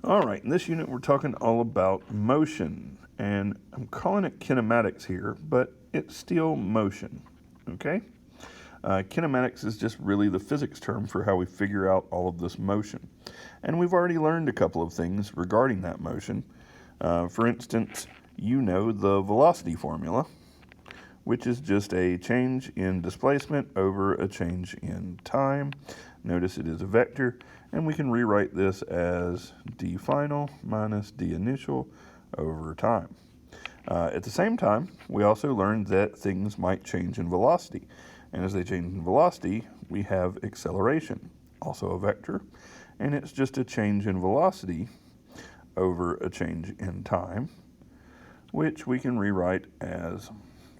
All right, in this unit we're talking all about motion, and I'm calling it kinematics here, but it's still motion, okay? Kinematics is just really the physics term for how we figure out all of this motion. And we've already learned a couple of things regarding that motion. For instance, you know the velocity formula, which is just a change in displacement over a change in time. Notice it is a vector, and we can rewrite this as d final minus d initial over time. At the same time, we also learned that things might change in velocity. And as they change in velocity, we have acceleration, also a vector, and it's just a change in velocity over a change in time, which we can rewrite as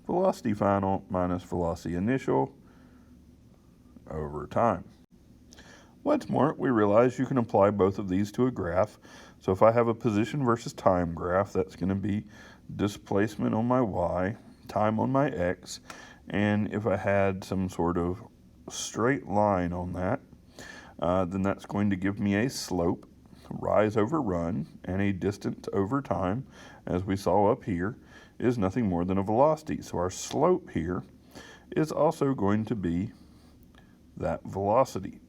velocity final minus velocity initial over time. What's more, we realize you can apply both of these to a graph. So if I have a position versus time graph, that's going to be displacement on my y, time on my x, and if I had some sort of straight line on that, then that's going to give me a slope, rise over run, and a distance over time, as we saw up here, is nothing more than a velocity. So our slope here is also going to be that velocity,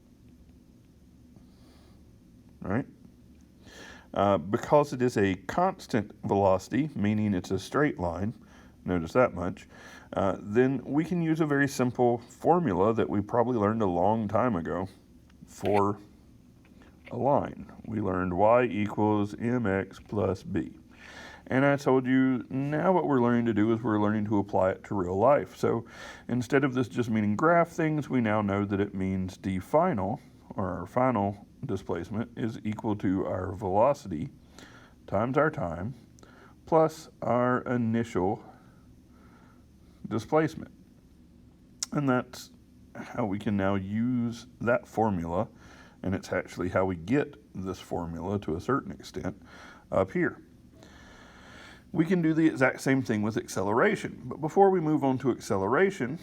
right? Because it is a constant velocity, meaning it's a straight line, notice that much, then we can use a very simple formula that we probably learned a long time ago for a line. We learned y equals mx plus b. And I told you now what we're learning to do is we're learning to apply it to real life. So instead of this just meaning graph things, we now know that it means d final, or our final displacement, is equal to our velocity times our time plus our initial displacement. And that's how we can now use that formula, and it's actually how we get this formula to a certain extent up here. We can do the exact same thing with acceleration, but before we move on to acceleration,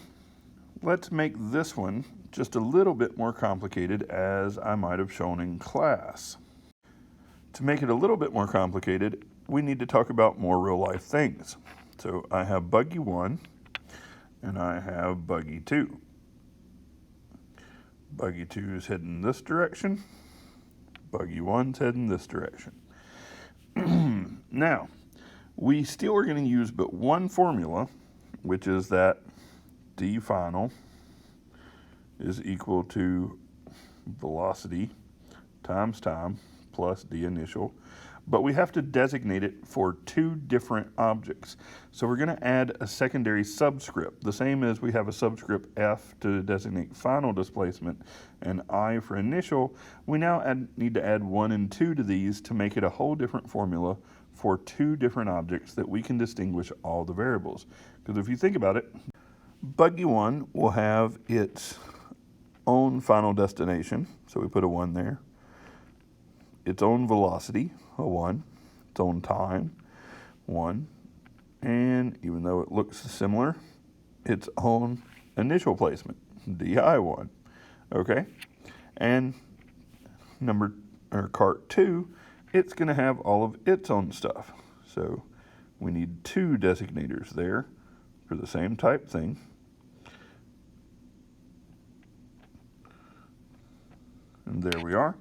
let's make this one just a little bit more complicated, as I might have shown in class. To make it a little bit more complicated, we need to talk about more real-life things. So I have buggy 1, and I have buggy 2. Buggy 2 is heading this direction. Buggy 1's heading this direction. Now, we still are going to use but one formula, which is that d final is equal to velocity times time plus d initial, but we have to designate it for two different objects. So we're going to add a secondary subscript, the same as we have a subscript f to designate final displacement and I for initial. We now need to add 1 and 2 to these to make it a whole different formula for two different objects that we can distinguish all the variables. Because if you think about it, buggy 1 will have its own final destination, so we put a 1 there, its own velocity, a 1, its own time, 1, and even though it looks similar, its own initial placement, di1, okay? And cart 2, it's going to have all of its own stuff. So we need 2 designators there for the same type thing. And there we are.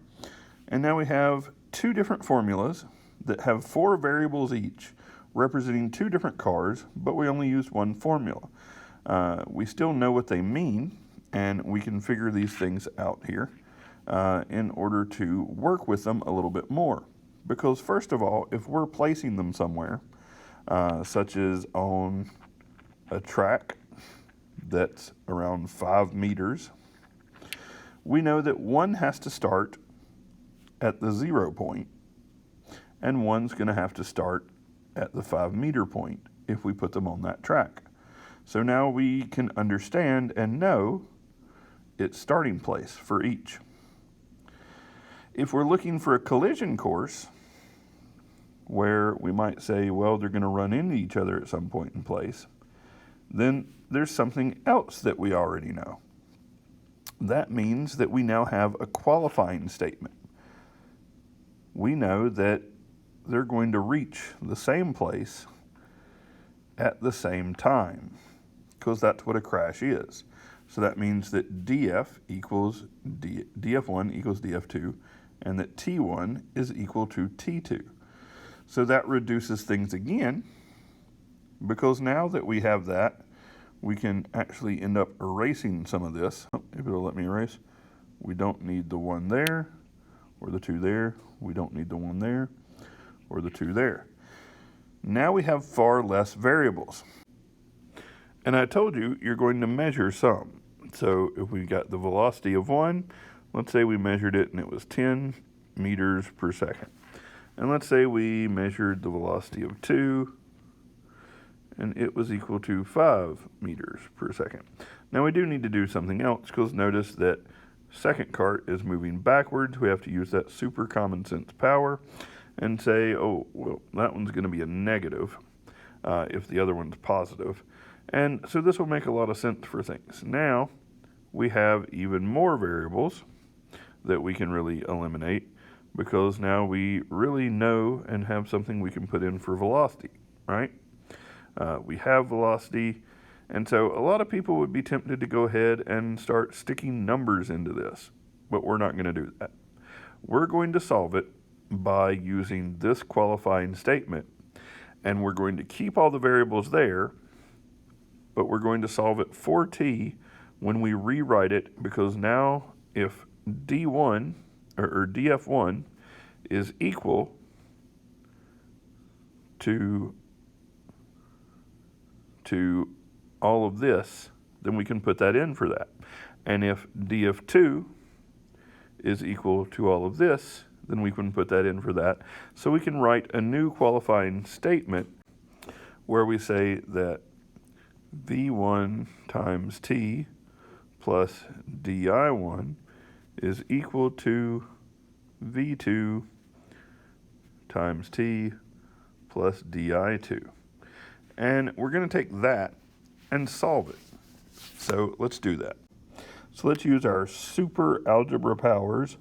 And now we have 2 different formulas that have 4 variables each, representing 2 different cars, but we only used one formula. We still know what they mean, and we can figure these things out here in order to work with them a little bit more. Because first of all, if we're placing them somewhere, such as on a track that's around 5 meters, we know that one has to start at the 0 point, and one's going to have to start at the 5 meter point if we put them on that track. So now we can understand and know its starting place for each. If we're looking for a collision course, where we might say, well, they're going to run into each other at some point in place, then there's something else that we already know. That means that we now have a qualifying statement. we know that they're going to reach the same place at the same time, because that's what a crash is. So that means that df equals df1 equals df2, and that t1 is equal to t2. So that reduces things again, because now that we have that, we can actually end up erasing some of this. If it'll let me erase. We don't need the 1 there, or the 2 there. We don't need the 1 there, or the 2 there. Now we have far less variables. And I told you, you're going to measure some. So if we got the velocity of 1, let's say we measured it and it was 10 meters per second. And let's say we measured the velocity of 2, and it was equal to 5 meters per second. Now we do need to do something else, because notice that second cart is moving backwards. We have to use that super common sense power and say, oh, well, that one's going to be a negative if the other one's positive. And so this will make a lot of sense for things. Now we have even more variables that we can really eliminate, because now we really know and have something we can put in for velocity, right? We have velocity, and so a lot of people would be tempted to go ahead and start sticking numbers into this, but we're not going to do that. We're going to solve it by using this qualifying statement, and we're going to keep all the variables there, but we're going to solve it for t when we rewrite it, because now if d1 or df1 is equal to all of this, then we can put that in for that. And if df2 is equal to all of this, then we can put that in for that. So we can write a new qualifying statement where we say that v1 times t plus di1 is equal to v2 times t plus di2. And we're going to take that and solve it. So let's do that. So let's use our super algebra powers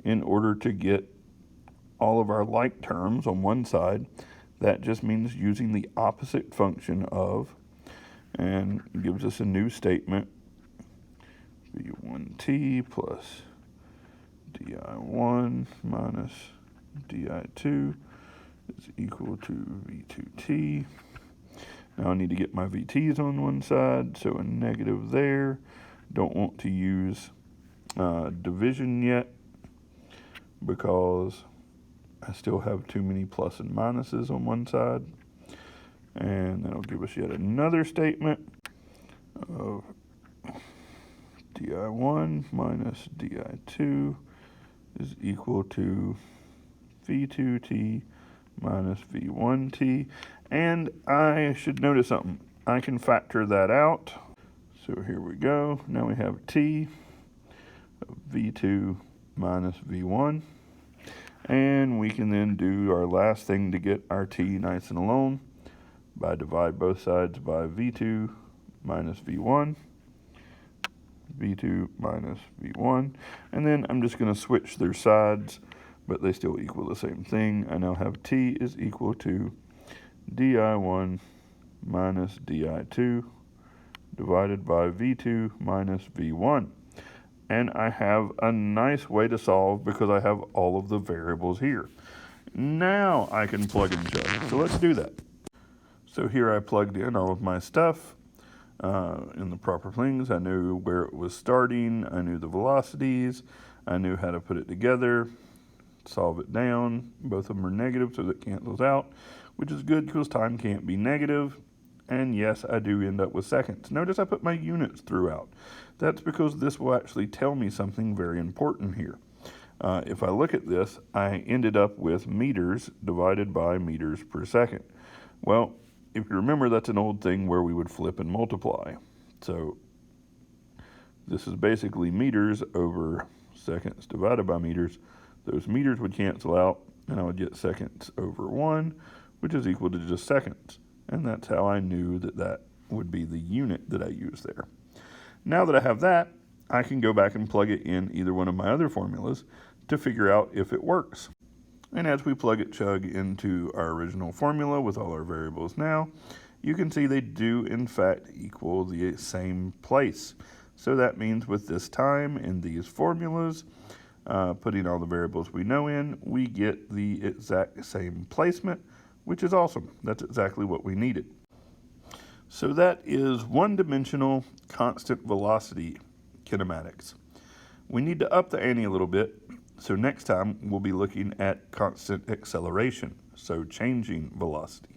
in order to get all of our like terms on one side. That just means using the opposite function of, and gives us a new statement. v1t plus di1 minus di2 is equal to v2t. Now I need to get my vt's on one side, so a negative there. Don't want to use division yet, because I still have too many plus and minuses on one side. And that'll give us yet another statement of di1 minus di2 is equal to v2t minus v1t. And I should notice something. I can factor that out. So here we go. Now we have t of v2 minus v1. And we can then do our last thing to get our t nice and alone by divide both sides by v2 minus v1. v2 minus v1. And then I'm just going to switch their sides, but they still equal the same thing. I now have t is equal to di1 minus di2 divided by v2 minus v1. And I have a nice way to solve, because I have all of the variables here. Now I can plug and chug. So let's do that. So here I plugged in all of my stuff in the proper things. I knew where it was starting. I knew the velocities. I knew how to put it together, solve it down. Both of them are negative, so that cancels out, which is good because time can't be negative. And yes, I do end up with seconds. Notice I put my units throughout. That's because this will actually tell me something very important here. If I look at this, I ended up with meters divided by meters per second. Well, if you remember, that's an old thing where we would flip and multiply. So this is basically meters over seconds divided by meters. Those meters would cancel out, and I would get seconds over 1, which is equal to just seconds. And that's how I knew that that would be the unit that I used there. Now that I have that, I can go back and plug it in either one of my other formulas to figure out if it works. And as we plug it chug into our original formula with all our variables now, you can see they do in fact equal the same place. So that means with this time and these formulas, putting all the variables we know in, we get the exact same placement, which is awesome. That's exactly what we needed. So that is one-dimensional constant velocity kinematics. We need to up the ante a little bit. So next time we'll be looking at constant acceleration, so changing velocity.